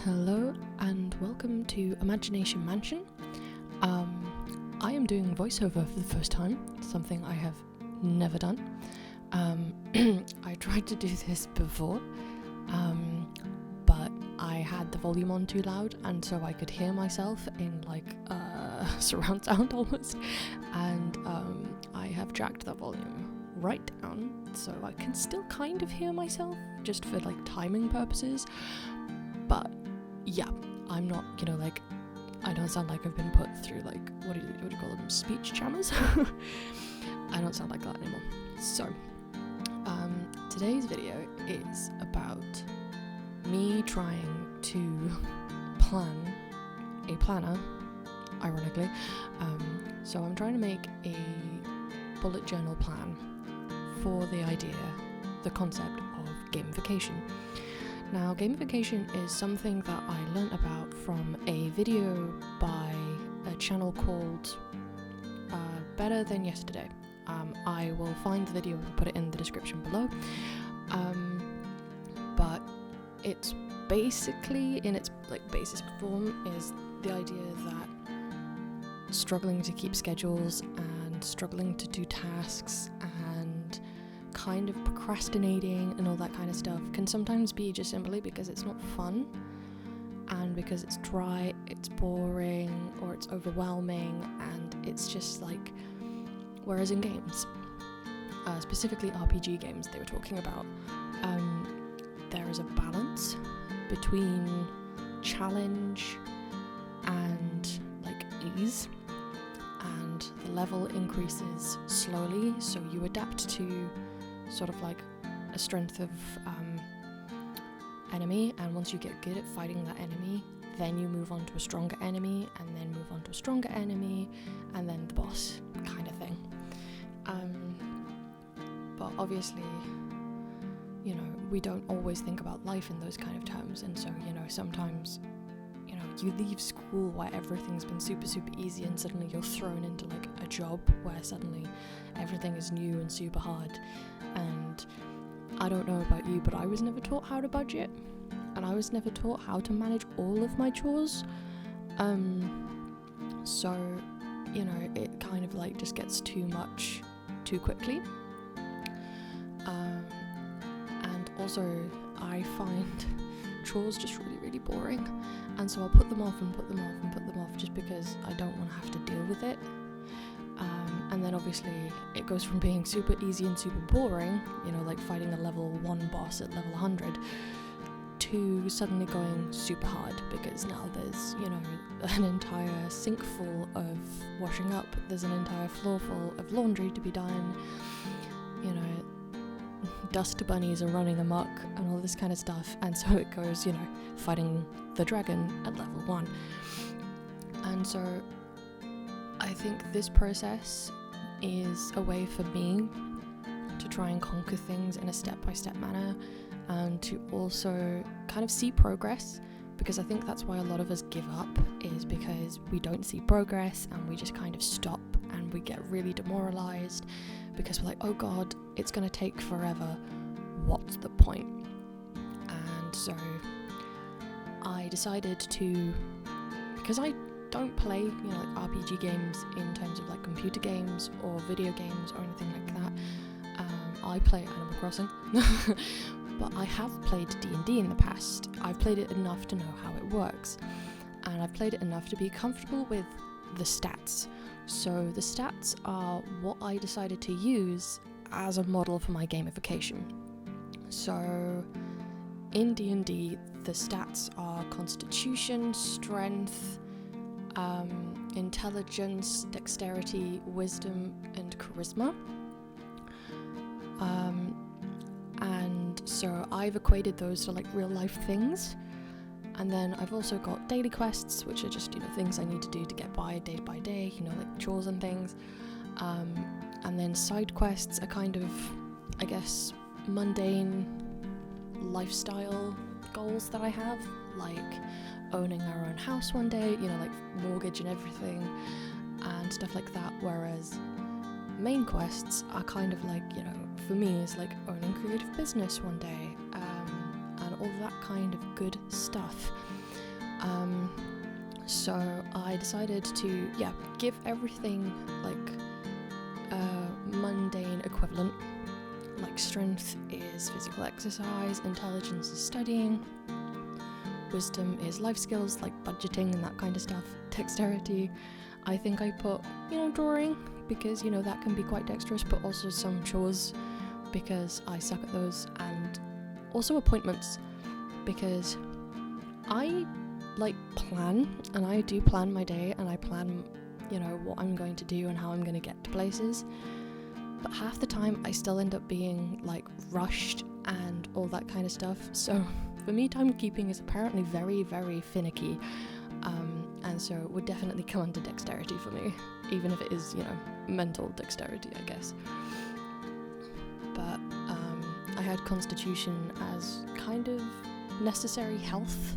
Hello and welcome to Imagination Mansion. I am doing voiceover for the first time, something I have never done. I tried to do this before, but I had the volume on too loud, and so I could hear myself in surround sound almost, and I have jacked the volume right down so I can still kind of hear myself just for timing purposes. But yeah, I'm not, I don't sound like I've been put through what do you call them, speech jammers? I don't sound like that anymore. So, today's video is about me trying to plan a planner, ironically. So I'm trying to make a bullet journal plan for the concept of gamification. Now, gamification is something that I learnt about from a video by a channel called Better Than Yesterday. I will find the video and put it in the description below. But it's basically, in its basic form, is the idea that struggling to keep schedules and struggling to do tasks and kind of procrastinating and all that kind of stuff can sometimes be just simply because it's not fun, and because it's dry, it's boring, or it's overwhelming, and it's just whereas in games, specifically RPG games they were talking about, there is a balance between challenge and ease, and the level increases slowly, so you adapt to sort of a strength of enemy, and once you get good at fighting that enemy, then you move on to a stronger enemy, and then move on to a stronger enemy, and then the boss kind of thing. But obviously, we don't always think about life in those kind of terms, and so sometimes you leave school where everything's been super easy, and suddenly you're thrown into a job where suddenly everything is new and super hard. And I don't know about you, but I was never taught how to budget, and I was never taught how to manage all of my chores. So it kind of just gets too much too quickly. And also I find chores just really boring, and so I'll put them off just because I don't want to have to deal with it. And then obviously it goes from being super easy and super boring, fighting a level 1 boss at level 100, to suddenly going super hard, because now there's an entire sink full of washing up, there's an entire floor full of laundry to be done, dust bunnies are running amok and all this kind of stuff, and so it goes fighting the dragon at level 1. And so I think this process is a way for me to try and conquer things in a step-by-step manner, and to also kind of see progress, because I think that's why a lot of us give up, is because we don't see progress and we just kind of stop, and we get really demoralized because we're oh god, it's going to take forever, what's the point? And so I decided to, because I don't play RPG games in terms of computer games or video games or anything like that. I play Animal Crossing, but I have played D&D in the past. I've played it enough to know how it works, and I've played it enough to be comfortable with the stats. So the stats are what I decided to use as a model for my gamification. So in D&D, the stats are Constitution, Strength, Intelligence, Dexterity, Wisdom, and Charisma. And so I've equated those to real life things. And then I've also got daily quests, which are just things I need to do to get by day, chores and things. And then side quests are kind of, I guess, mundane lifestyle goals that I have, owning our own house one day, mortgage and everything and stuff like that. Whereas main quests are kind of for me, it's owning creative business one day, and all that kind of good stuff. So I decided to, give everything like a mundane equivalent. Like strength is physical exercise, intelligence is studying, wisdom is life skills like budgeting and that kind of stuff, dexterity, I think I put, drawing, because, that can be quite dexterous, but also some chores, because I suck at those, and also appointments, because I plan, and I do plan my day, and I plan, what I'm going to do and how I'm going to get to places, but half the time I still end up being rushed and all that kind of stuff. So for me, timekeeping is apparently very, very finicky, and so it would definitely come under dexterity for me, even if it is, mental dexterity, I guess. But I had constitution as kind of necessary health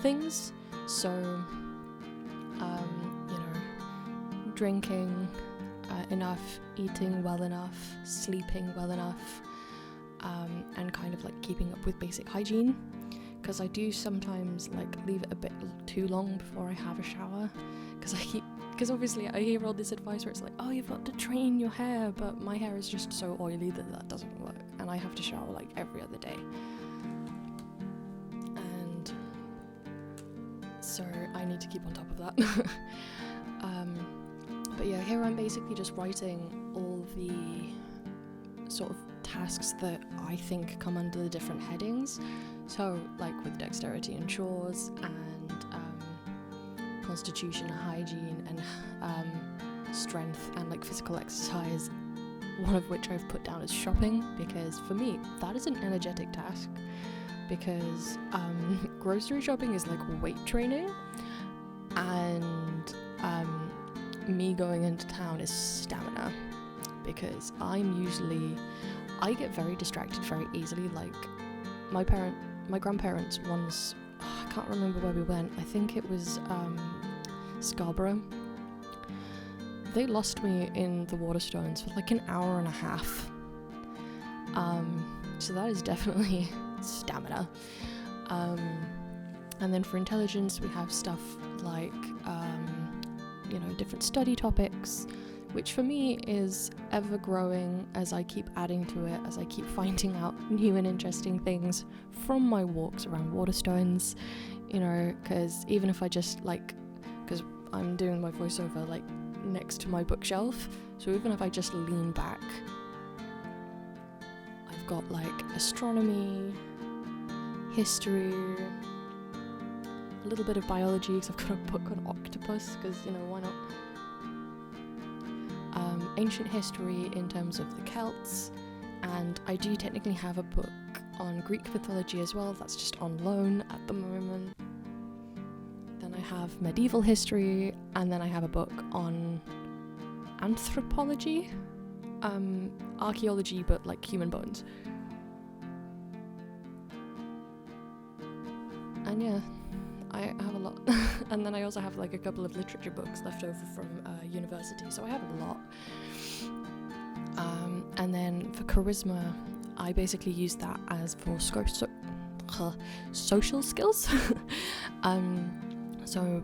things, so drinking enough, eating well enough, sleeping well enough, and kind of keeping up with basic hygiene, because I do sometimes leave it a bit too long before I have a shower, because obviously I hear all this advice where it's like, oh, you've got to train your hair, but my hair is just so oily that doesn't work, and I have to shower every other day, and so I need to keep on top of that. But yeah, here I'm basically just writing all the sort of tasks that I think come under the different headings. So with dexterity and chores, and constitution, hygiene, and strength, and physical exercise, one of which I've put down as shopping, because for me that is an energetic task, because grocery shopping is weight training, and me going into town is stamina, because I get very distracted very easily. My grandparents once, I can't remember where we went, I think it was Scarborough. They lost me in the Waterstones for an hour and a half, so that is definitely stamina. And then for intelligence we have stuff different study topics, which for me is ever growing as I keep adding to it, as I keep finding out new and interesting things from my walks around Waterstones, because even if I just because I'm doing my voiceover next to my bookshelf, so even if I just lean back, I've got astronomy, history, a little bit of biology, because I've got a book on octopus, because why not, ancient history in terms of the Celts, and I do technically have a book on Greek mythology as well, that's just on loan at the moment. Then I have medieval history, and then I have a book on anthropology, archaeology, but human bones. And yeah, I have a lot. And then I also have a couple of literature books left over from university, so I have a lot. And then for charisma, I basically use that as for social skills. So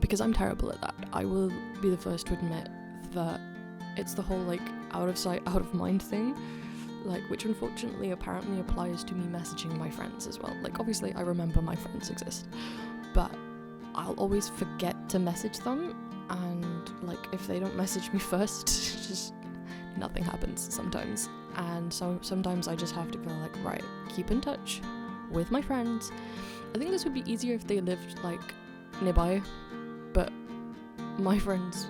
because I'm terrible at that, I will be the first to admit that it's the whole out of sight, out of mind thing, which unfortunately apparently applies to me messaging my friends as well. Obviously I remember my friends exist, but I'll always forget to message them, and if they don't message me first, just nothing happens sometimes. And so sometimes I just have to go right, keep in touch with my friends. I think this would be easier if they lived nearby, but my friends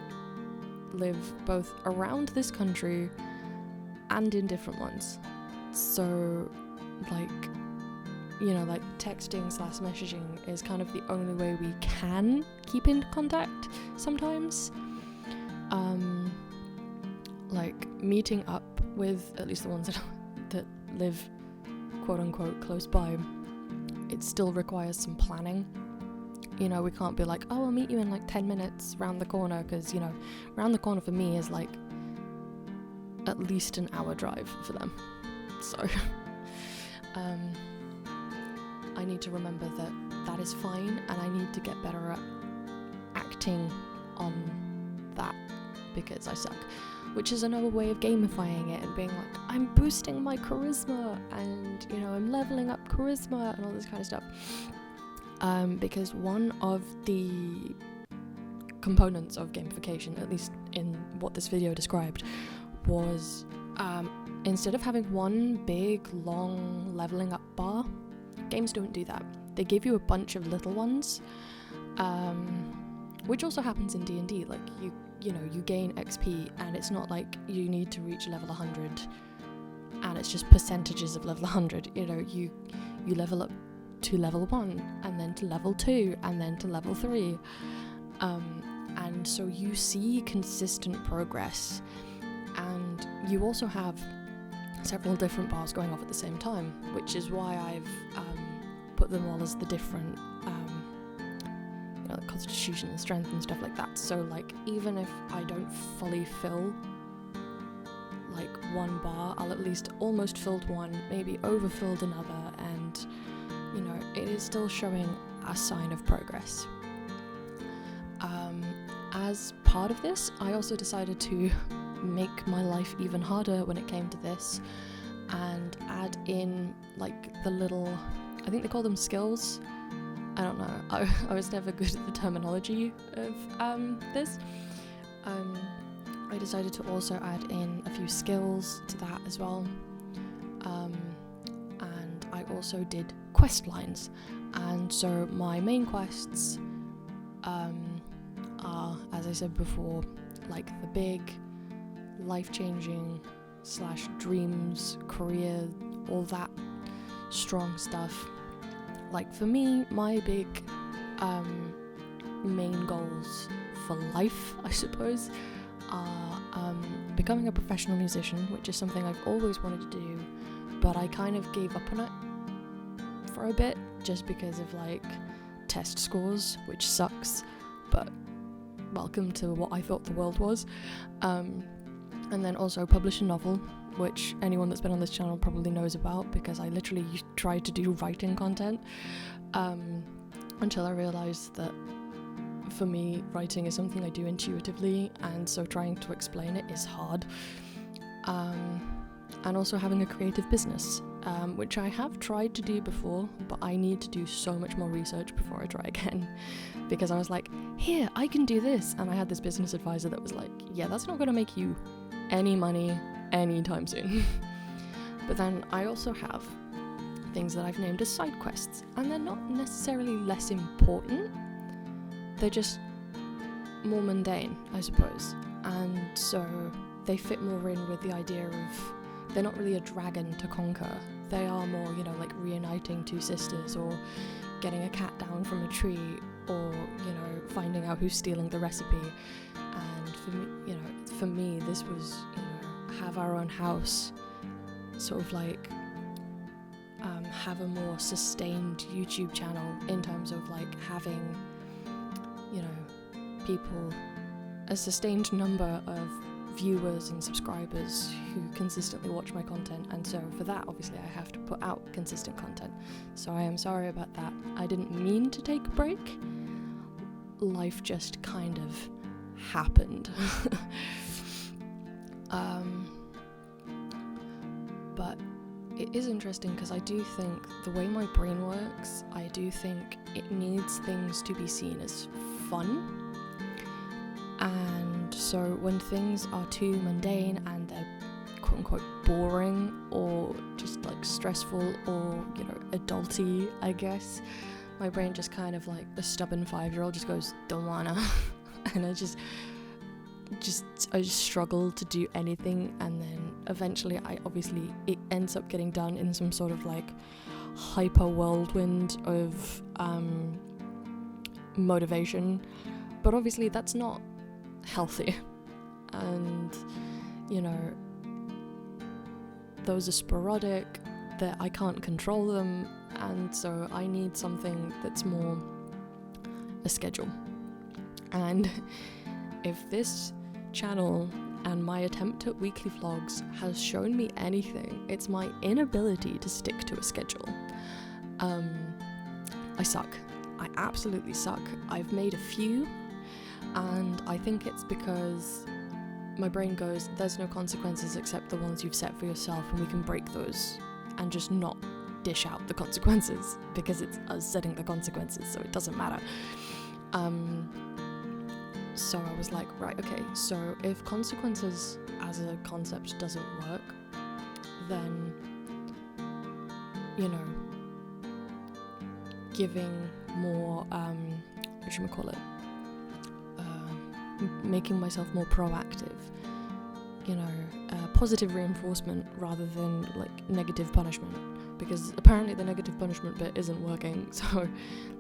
live both around this country and in different ones, so texting / messaging is kind of the only way we can keep in contact sometimes. Meeting up with at least the ones that live quote unquote close by, it still requires some planning. We can't be oh, I'll meet you in 10 minutes round the corner, because round the corner for me is at least an hour drive for them, so I need to remember that that is fine, and I need to get better at acting on that because I suck, which is another way of gamifying it and being like, I'm boosting my charisma, and you know, I'm leveling up charisma and all this kind of stuff. Because one of the components of gamification, at least in what this video described, was instead of having one big long leveling up bar, games don't do that. They give you a bunch of little ones, which also happens in D&D. Like you know, you gain XP, and it's not like you need to reach level 100 and it's just percentages of level 100. You know, you level up to level 1, and then to level 2, and then to level 3, and so you see consistent progress, and you also have several different bars going off at the same time, which is why I've put them all as the different you know, like constitution and strength and stuff like that. So like, even if I don't fully fill like one bar, I'll at least almost filled one, maybe overfilled another, and you know, it is still showing a sign of progress. As part of this, I also decided to make my life even harder when it came to this, and add in like the little, I think they call them skills. I don't know. I was never good at the terminology of this. I decided to also add in a few skills to that as well. And I also did quest lines. And so my main quests are, as I said before, like the big life-changing / dreams, career, all that strong stuff. Like for me, my big main goals for life, I suppose, are becoming a professional musician, which is something I've always wanted to do, but I kind of gave up on it for a bit just because of like test scores, which sucks, but welcome to what I thought the world was. And then also publish a novel, which anyone that's been on this channel probably knows about, because I literally tried to do writing content until I realised that for me, writing is something I do intuitively, and so trying to explain it is hard. And also having a creative business, which I have tried to do before, but I need to do so much more research before I try again, because I was like, here, I can do this, and I had this business advisor that was like, yeah, that's not going to make you any money anytime soon. But then I also have things that I've named as side quests, and they're not necessarily less important, they're just more mundane, I suppose, and so they fit more in with the idea of, they're not really a dragon to conquer, they are more, you know, like reuniting two sisters, or getting a cat down from a tree, or, you know, finding out who's stealing the recipe. And for me, this was, you know, have our own house, sort of like have a more sustained YouTube channel in terms of like having, you know, people, a sustained number of viewers and subscribers who consistently watch my content, and so for that obviously I have to put out consistent content. So I am sorry about that. I didn't mean to take a break. Life just kind of happened. But it is interesting because I do think the way my brain works, I do think it needs things to be seen as fun. And so when things are too mundane and they're quote unquote boring, or just like stressful, or, you know, adulty, I guess, my brain just kind of like the stubborn 5-year-old just goes, don't wanna. And I just struggle to do anything, and then eventually it ends up getting done in some sort of like hyper whirlwind of motivation, but obviously that's not healthy, and you know, those are sporadic, that I can't control them, and so I need something that's more a schedule. And if this channel and my attempt at weekly vlogs has shown me anything, it's my inability to stick to a schedule. I suck I absolutely suck. I've made a few, and I think it's because my brain goes, there's no consequences except the ones you've set for yourself, and we can break those and just not dish out the consequences because it's us setting the consequences, so it doesn't matter. So I was like, right, okay, so if consequences as a concept doesn't work, then, you know, giving more, making myself more proactive, you know, positive reinforcement rather than like negative punishment, because apparently the negative punishment bit isn't working, so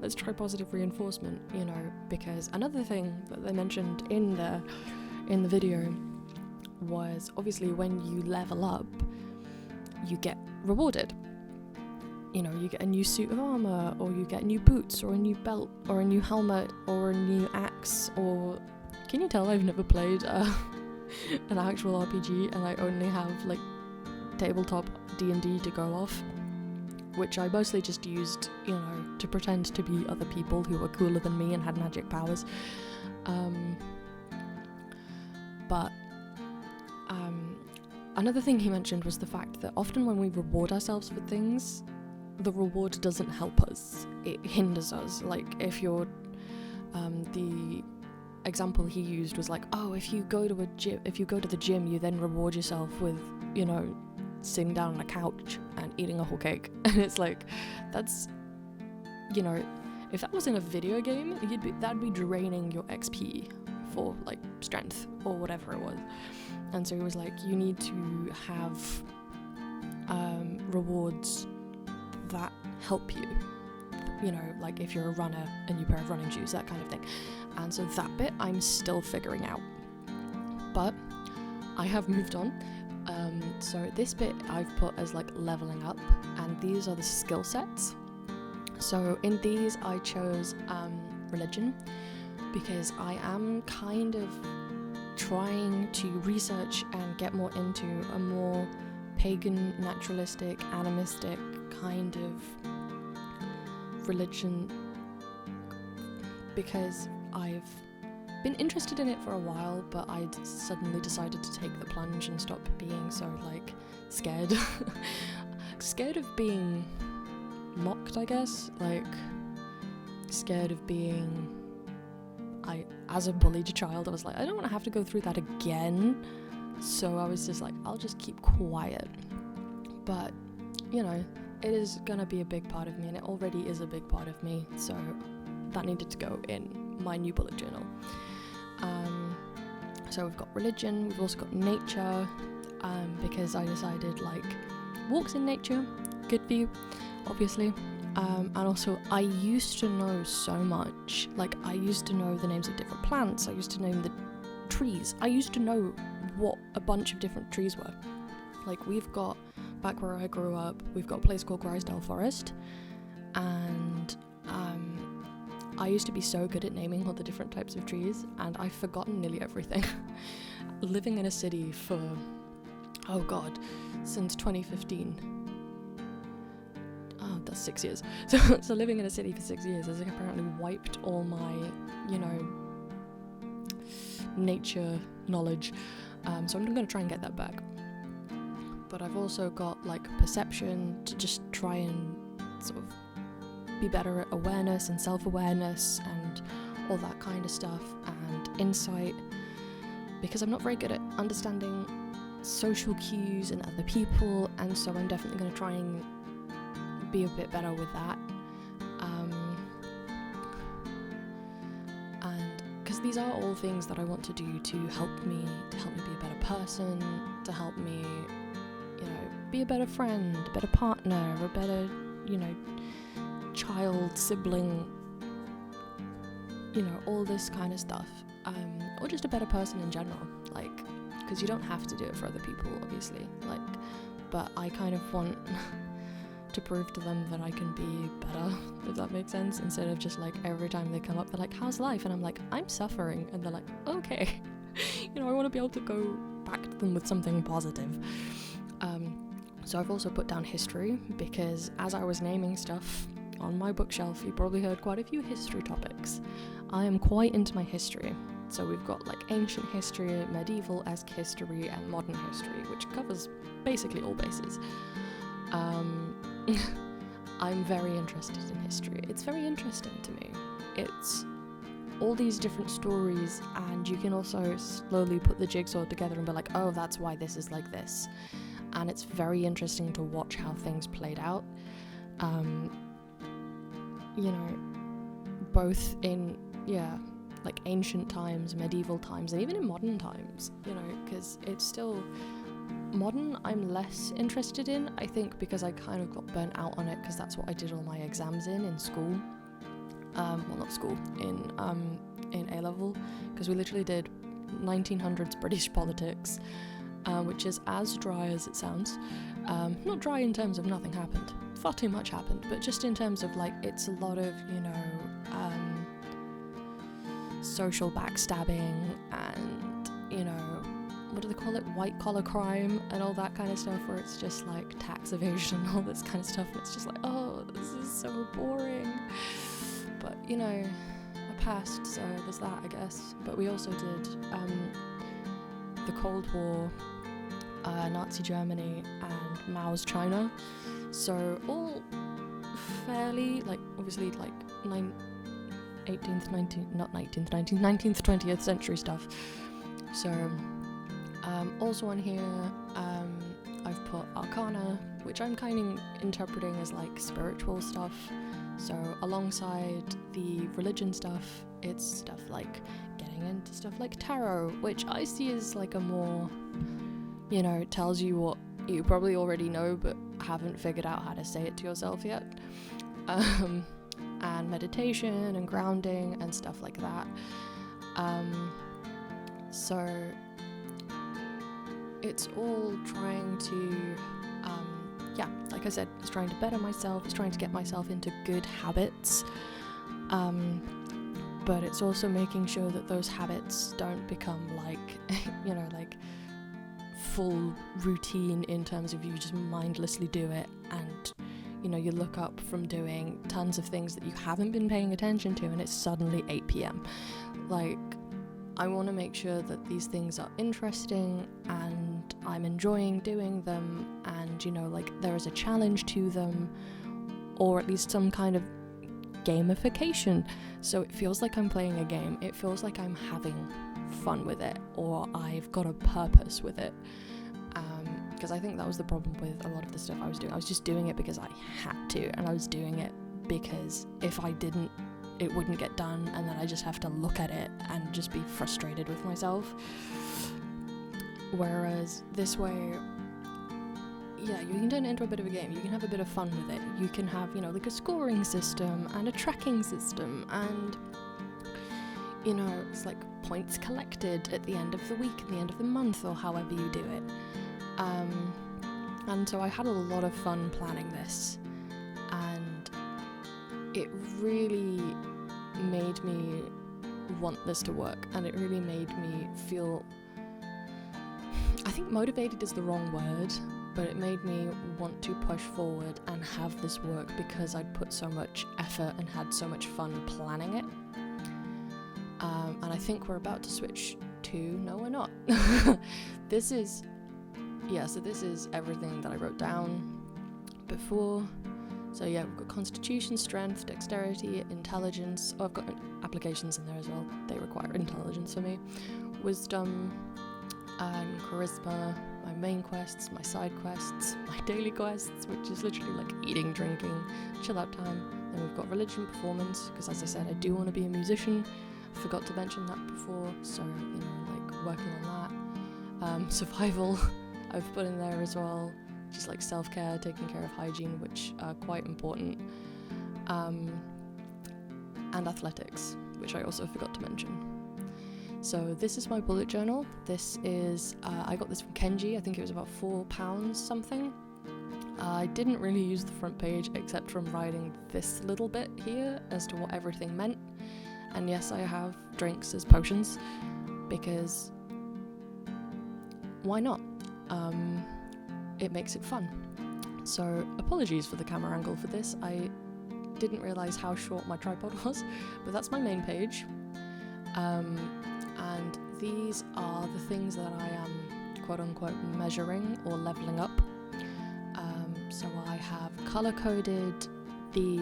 let's try positive reinforcement, you know, because another thing that they mentioned in the video was obviously when you level up, you get rewarded. You know, you get a new suit of armor, or you get new boots, or a new belt, or a new helmet, or a new axe, or... Can you tell I've never played an actual RPG and I only have like tabletop D&D to go off, which I mostly just used, you know, to pretend to be other people who were cooler than me and had magic powers. But another thing he mentioned was the fact that often when we reward ourselves for things, the reward doesn't help us, it hinders us. Like if you're the example he used was like, oh, if you go to the gym, you then reward yourself with, you know, sitting down on a couch and eating a whole cake. And it's like, that's, you know, if that was in a video game, that'd be draining your XP for like strength or whatever it was. And so he was like, you need to have rewards that help you, you know, like if you're a runner and you pair of running shoes, that kind of thing. And so that bit I'm still figuring out, but I have moved on. So this bit I've put as like leveling up, and these are the skill sets. So in these I chose religion, because I am kind of trying to research and get more into a more pagan, naturalistic, animistic kind of religion, because I've been interested in it for a while, but I'd suddenly decided to take the plunge and stop being so like scared scared of being mocked, I guess, like scared of being, as a bullied child, I was like, I don't want to have to go through that again, so I was just like, I'll just keep quiet. But you know, it is gonna be a big part of me, and it already is a big part of me, so that needed to go in my new bullet journal. So we've got religion, we've also got nature, because I decided like walks in nature, good for you, obviously. And also I used to know so much, like I used to know the names of different plants, I used to name the trees, I used to know what a bunch of different trees were. Like we've got, back where I grew up, we've got a place called Grisdale Forest, and I used to be so good at naming all the different types of trees, and I've forgotten nearly everything. Living in a city for, oh god, since 2015. Oh, that's 6 years. So living in a city for 6 years has apparently wiped all my, you know, nature knowledge. So I'm going to try and get that back. But I've also got like perception to just try and sort of be better at awareness and self-awareness and all that kind of stuff, and insight, because I'm not very good at understanding social cues and other people, and so I'm definitely going to try and be a bit better with that. And because these are all things that I want to do to help me be a better person, to help me, you know, be a better friend, a better partner, a better, you know, child, sibling, you know, all this kind of stuff, or just a better person in general, like, because you don't have to do it for other people, obviously, like, but I kind of want to prove to them that I can be better, if that makes sense, instead of just like every time they come up they're like, how's life, and I'm like, I'm suffering, and they're like, okay. You know, I want to be able to go back to them with something positive. So I've also put down history, because as I was naming stuff, on my bookshelf, you probably heard quite a few history topics. I am quite into my history. So we've got like ancient history, medieval-esque history, and modern history, which covers basically all bases. I'm very interested in history. It's very interesting to me. It's all these different stories, and you can also slowly put the jigsaw together and be like, oh, that's why this is like this. And it's very interesting to watch how things played out. Both in, like ancient times, medieval times, and even in modern times, because it's still modern. I'm less interested in, I think, because I kind of got burnt out on it, because that's what I did all my exams in school. Not school, in A-level, because we literally did 1900s British politics, which is as dry as it sounds. Not dry in terms of nothing happened, far too much happened, but just in terms of like, it's a lot of, social backstabbing and, what do they call it, white collar crime and all that kind of stuff, where it's just like tax evasion and all this kind of stuff, and it's just like, oh, this is so boring. But I passed, so there's that, I guess. But we also did the Cold War, Nazi Germany, and Mao's China, so all fairly, like, obviously, like 19th, 20th century stuff. So also on here, I've put Arcana, which I'm kind of interpreting as like spiritual stuff. So alongside the religion stuff, it's stuff like getting into stuff like tarot, which I see as like a more, it tells you what you probably already know but haven't figured out how to say it to yourself yet. And meditation and grounding and stuff like that. So it's all trying to, like I said, it's trying to better myself, it's trying to get myself into good habits, but it's also making sure that those habits don't become like, like full routine in terms of you just mindlessly do it, and you look up from doing tons of things that you haven't been paying attention to and it's suddenly 8 p.m. Like, I want to make sure that these things are interesting and I'm enjoying doing them, and like there is a challenge to them, or at least some kind of gamification, so it feels like I'm playing a game, it feels like I'm having fun with it, or I've got a purpose with it. Because I think that was the problem with a lot of the stuff I was doing. I was just doing it because I had to, and I was doing it because if I didn't, it wouldn't get done, and then I just have to look at it and just be frustrated with myself. Whereas this way, you can turn it into a bit of a game. You can have a bit of fun with it. You can have, like a scoring system and a tracking system, and it's like points collected at the end of the week, at the end of the month, or however you do it. And so I had a lot of fun planning this, and it really made me want this to work, and it really made me feel, I think motivated is the wrong word, but it made me want to push forward and have this work because I'd put so much effort and had so much fun planning it. And I think we're about to switch to, no we're not. This is everything that I wrote down before. So we've got constitution, strength, dexterity, intelligence. Oh, I've got applications in there as well. They require intelligence for me. Wisdom and charisma, my main quests, my side quests, my daily quests, which is literally like eating, drinking, chill out time. Then we've got religion, performance, because as I said, I do want to be a musician. I forgot to mention that before, so, like working on that. Survival, I've put in there as well, just like self-care, taking care of hygiene, which are quite important. And athletics, which I also forgot to mention. So this is my bullet journal. This is, I got this from Kenji, I think it was about £4 something. I didn't really use the front page except from writing this little bit here as to what everything meant. And yes, I have drinks as potions, because why not? It makes it fun. So apologies for the camera angle for this. I didn't realise how short my tripod was, but that's my main page. And these are the things that I am quote-unquote measuring or levelling up. So I have colour-coded the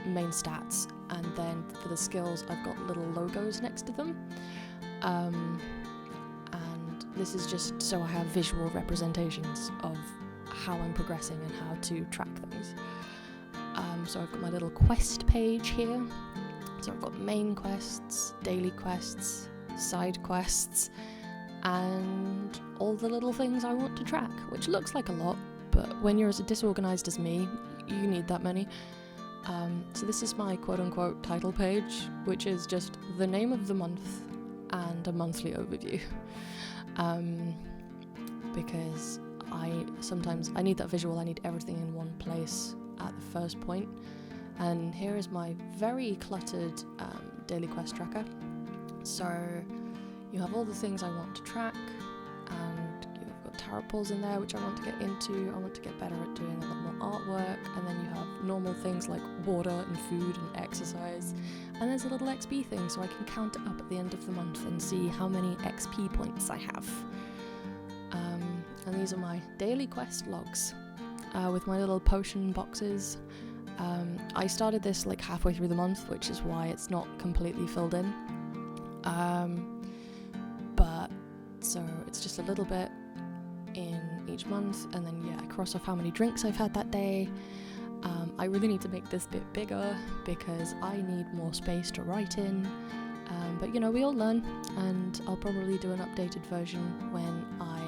main stats, and then for the skills I've got little logos next to them. And this is just so I have visual representations of how I'm progressing and how to track things. So I've got my little quest page here. So I've got main quests, daily quests, side quests, and all the little things I want to track, which looks like a lot, but when you're as disorganised as me, you need that many. So this is my quote-unquote title page, which is just the name of the month and a monthly overview. Because I need that visual, I need everything in one place at the first point. And here is my very cluttered daily quest tracker. So you have all the things I want to track, and you've got tarot pulls in there which I want to get into. I want to get better at doing a lot more artwork, and then you have normal things like water and food and exercise, and there's a little XP thing so I can count it up at the end of the month and see how many XP points I have. And these are my daily quest logs with my little potion boxes. I started this like halfway through the month, which is why it's not completely filled in. But so it's just a little bit in each month, and then I cross off how many drinks I've had that day. I really need to make this bit bigger because I need more space to write in. But we all learn, and I'll probably do an updated version when I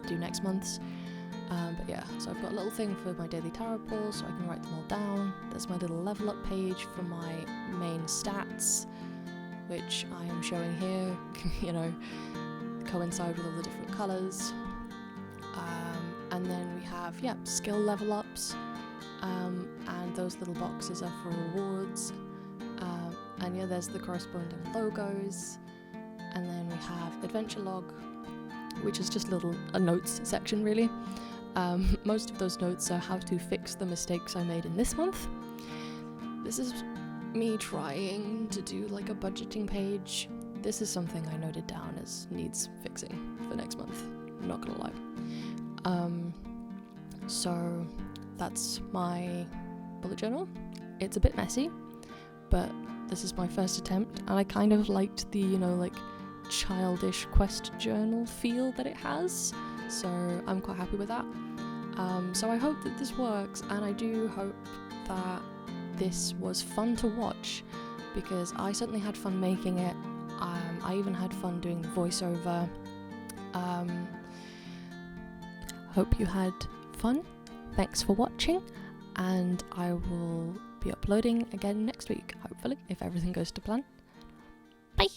do next month's. So I've got a little thing for my daily tarot pulls so I can write them all down. There's my little level up page for my main stats, which I am showing here, coincide with all the different colours. And then we have, skill level ups, and those little boxes are for rewards. And there's the corresponding logos. And then we have adventure log, which is just a notes section really. Most of those notes are how to fix the mistakes I made in this month. This is me trying to do like a budgeting page. This is something I noted down as needs fixing for next month, I'm not gonna lie. So that's my bullet journal. It's a bit messy, but this is my first attempt, and I kind of liked the, childish quest journal feel that it has, so I'm quite happy with that. So I hope that this works, and I do hope that this was fun to watch, because I certainly had fun making it. I even had fun doing the voiceover. Hope you had fun. Thanks for watching, and I will be uploading again next week, hopefully, if everything goes to plan. Bye!